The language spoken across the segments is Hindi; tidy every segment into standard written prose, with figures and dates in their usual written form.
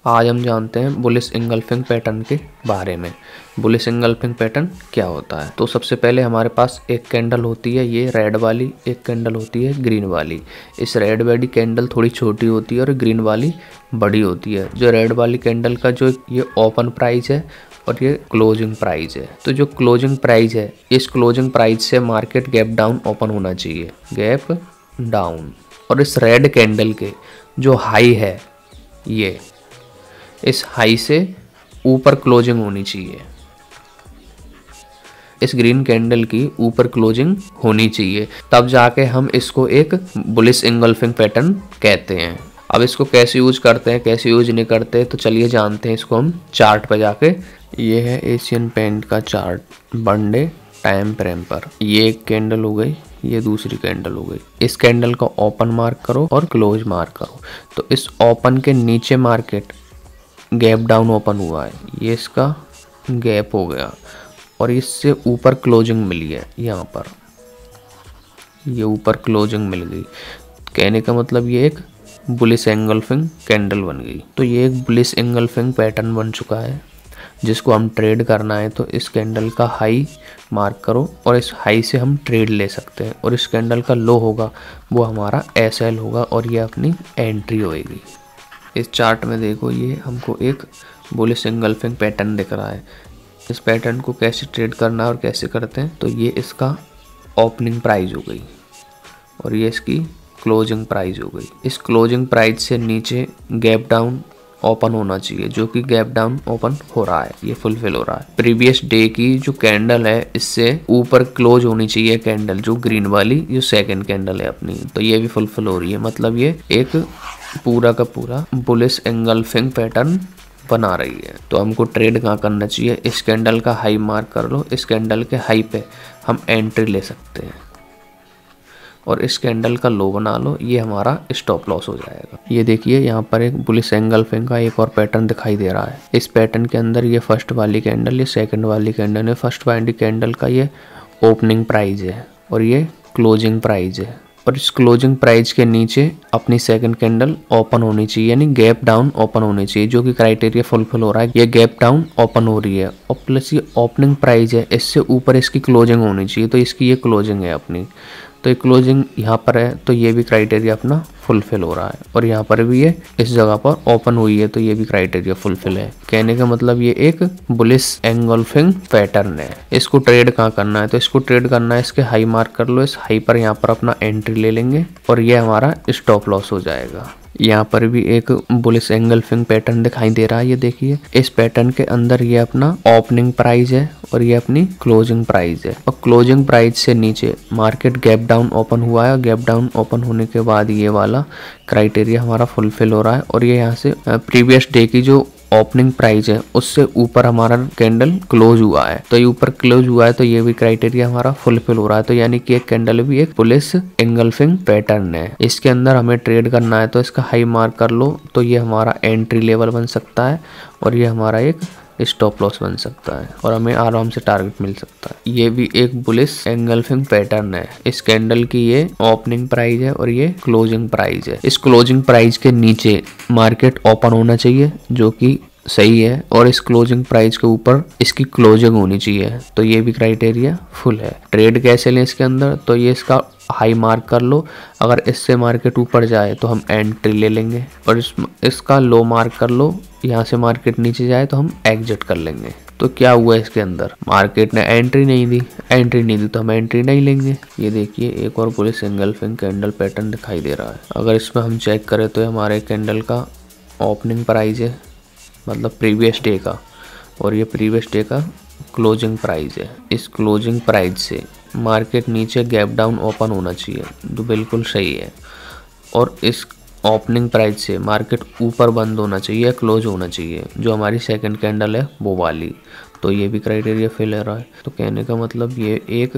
आज हम जानते हैं बुलिश इंगल्फिंग पैटर्न के बारे में। बुलिश इंगल्फिंग पैटर्न क्या होता है? तो सबसे पहले हमारे पास एक कैंडल होती है, ये रेड वाली, एक कैंडल होती है ग्रीन वाली। इस रेड वाली कैंडल थोड़ी छोटी होती है और ग्रीन वाली बड़ी होती है। जो रेड वाली कैंडल का जो ये ओपन प्राइस है और ये क्लोजिंग प्राइस है। तो जो क्लोजिंग प्राइस है, इस क्लोजिंग प्राइस से मार्केट गैप डाउन ओपन होना चाहिए, गैप डाउन। और इस रेड कैंडल के जो हाई है, ये इस हाई से ऊपर क्लोजिंग होनी चाहिए। इस ग्रीन कैंडल की ऊपर क्लोजिंग होनी चाहिए, तब जाके हम इसको एक बुलिश इंगल्फिंग पैटर्न कहते हैं। अब इसको कैसे यूज करते हैं, कैसे यूज नहीं करते, तो चलिए जानते हैं इसको हम चार्ट पे जाके। ये है एशियन पेंट का chart one day time frame पर। ये एक कैंडल हो गई, ये दूसरी कैंडल हो गई। इस कैंडल का ओपन मार्क करो और क्लोज मार्क करो। तो इस ओपन के नीचे मार्केट गैप डाउन ओपन हुआ है, ये इसका गैप हो गया और इससे ऊपर क्लोजिंग मिली है। यहाँ पर ये ऊपर क्लोजिंग मिल गई, कहने का मतलब ये एक बुलिश एंगल्फिंग कैंडल बन गई। तो ये एक बुलिश एंगल्फिंग पैटर्न बन चुका है, जिसको हम ट्रेड करना है तो इस कैंडल का हाई मार्क करो और इस हाई से हम ट्रेड ले सकते हैं। और इस कैंडल का लो होगा वो हमारा SL होगा और ये अपनी एंट्री होएगी। इस चार्ट में देखो, ये हमको एक बुलिश इंगल्फिंग पैटर्न दिख रहा है। इस पैटर्न को कैसे ट्रेड करना है और कैसे करते हैं, तो ये इसका ओपनिंग प्राइस हो गई और ये इसकी क्लोजिंग प्राइस हो गई। इस क्लोजिंग प्राइस से नीचे गैप डाउन ओपन होना चाहिए, जो कि गैप डाउन ओपन हो रहा है, ये फुलफिल हो रहा है। प्रीवियस डे की जो कैंडल है, इससे ऊपर क्लोज होनी चाहिए कैंडल, जो ग्रीन वाली जो सेकंड कैंडल है अपनी, तो ये भी फुलफिल हो रही है। मतलब ये एक पूरा का पूरा बुलिश एंगल्फिंग पैटर्न बना रही है। तो हमको ट्रेड कहाँ करना चाहिए, इस कैंडल का हाई मार्क कर लो, इस कैंडल के हाई पे हम एंट्री ले सकते हैं और इस कैंडल का लो बना लो, ये हमारा स्टॉप लॉस हो जाएगा। ये देखिए, यहाँ पर एक बुलिश एंगल्फिंग का एक और पैटर्न दिखाई दे रहा है। इस पैटर्न के अंदर ये फर्स्ट वाली कैंडल, ये सेकंड वाली कैंडल है। फर्स्ट वाली कैंडल का ये ओपनिंग प्राइस है और ये क्लोजिंग प्राइस है और इस क्लोजिंग प्राइस के नीचे अपनी सेकंड कैंडल ओपन होनी चाहिए, यानी गैप डाउन ओपन होनी चाहिए, जो कि क्राइटेरिया फुलफिल हो रहा है। ये गैप डाउन ओपन हो रही है और प्लस ये ओपनिंग प्राइस है, इससे ऊपर इसकी क्लोजिंग होनी चाहिए, तो इसकी ये क्लोजिंग है अपनी। तो ये क्लोजिंग यहाँ पर है, तो ये भी क्राइटेरिया अपना फुलफिल हो रहा है और यहाँ पर भी ये इस जगह पर ओपन हुई है, तो ये भी क्राइटेरिया फुलफिल है। कहने का मतलब ये एक बुलिश एंगल्फिंग पैटर्न है। इसको ट्रेड कहाँ करना है, तो इसको ट्रेड करना है, इसके हाई मार्क कर लो, इस हाई पर यहाँ पर अपना एंट्री ले लेंगे और ये हमारा स्टॉप लॉस हो जाएगा। यहाँ पर भी एक बुलिश एंगल्फिंग पैटर्न दिखाई दे रहा है। ये देखिए, इस पैटर्न के अंदर ये अपना ओपनिंग प्राइस है और ये अपनी क्लोजिंग प्राइस है और क्लोजिंग प्राइस से नीचे मार्केट गैप डाउन ओपन हुआ है। गैप डाउन ओपन होने के बाद ये वाला क्राइटेरिया हमारा फुलफिल हो रहा है और ये यहाँ से प्रीवियस डे की जो ओपनिंग प्राइस है उससे ऊपर हमारा कैंडल क्लोज हुआ है, तो ये ऊपर क्लोज हुआ है, तो ये भी क्राइटेरिया हमारा फुलफिल हो रहा है। तो यानी कि एक कैंडल भी एक बुलिश एंगल्फिंग पैटर्न है। इसके अंदर हमें ट्रेड करना है तो इसका हाई मार्क कर लो, तो ये हमारा एंट्री लेवल बन सकता है और ये हमारा एक स्टॉप लॉस बन सकता है और हमें आराम से टारगेट मिल सकता है। ये भी एक बुलिश एंगल्फिंग पैटर्न है। इस कैंडल की ये ओपनिंग प्राइस है और ये क्लोजिंग प्राइस है। इस क्लोजिंग प्राइस के नीचे मार्केट ओपन होना चाहिए, जो कि सही है, और इस क्लोजिंग प्राइस के ऊपर इसकी क्लोजिंग होनी चाहिए, तो ये भी क्राइटेरिया फुल है। ट्रेड कैसे लें इसके अंदर, तो ये इसका हाई मार्क कर लो, अगर इससे मार्केट ऊपर जाए तो हम एंट्री ले लेंगे और इसका लो मार्क कर लो, यहाँ से मार्केट नीचे जाए तो हम एग्जिट कर लेंगे। तो क्या हुआ इसके अंदर, मार्केट ने एंट्री नहीं दी तो हम एंट्री नहीं लेंगे। ये देखिए, एक और बुलिश एंगल्फिंग कैंडल पैटर्न दिखाई दे रहा है। अगर इसमें हम चेक करें तो हमारे कैंडल का ओपनिंग प्राइस है, मतलब प्रीवियस डे का, और ये प्रीवियस डे का क्लोजिंग प्राइस है। इस क्लोजिंग प्राइस से मार्केट नीचे गैप डाउन ओपन होना चाहिए, जो बिल्कुल सही है, और इस ओपनिंग प्राइस से मार्केट ऊपर बंद होना चाहिए, क्लोज होना चाहिए, जो हमारी सेकंड कैंडल है वो वाली, तो ये भी क्राइटेरिया फिल हो रहा है। तो कहने का मतलब ये एक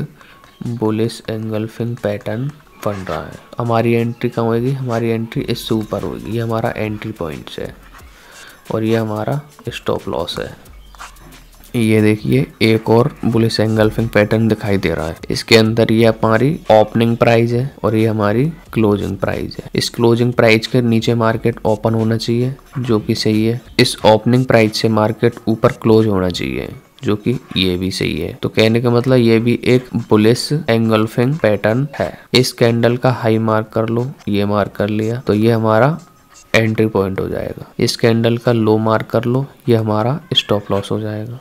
बुलिश एंगल्फिंग पैटर्न बन रहा है। हमारी एंट्री कहाँ होगी, हमारी एंट्री इससे ऊपर होगी, ये हमारा एंट्री पॉइंट है और ये हमारा स्टॉप लॉस है। ये देखिए एक और बुलिश एंगल्फिंग पैटर्न दिखाई दे रहा है। इसके अंदर ये हमारी ओपनिंग प्राइस है और ये हमारी क्लोजिंग प्राइस है। इस क्लोजिंग प्राइस के नीचे मार्केट ओपन होना चाहिए जो कि सही है। इस ओपनिंग प्राइस से मार्केट ऊपर क्लोज होना चाहिए जो कि ये भी सही है। तो कहने का मतलब ये भी एक बुलिश एंगल्फिंग पैटर्न है। इस कैंडल का हाई मार्क कर लो, ये मार्क कर लिया तो ये हमारा एंट्री पॉइंट हो जाएगा। इस कैंडल का लो मार्क कर लो, ये हमारा स्टॉप लॉस हो जाएगा।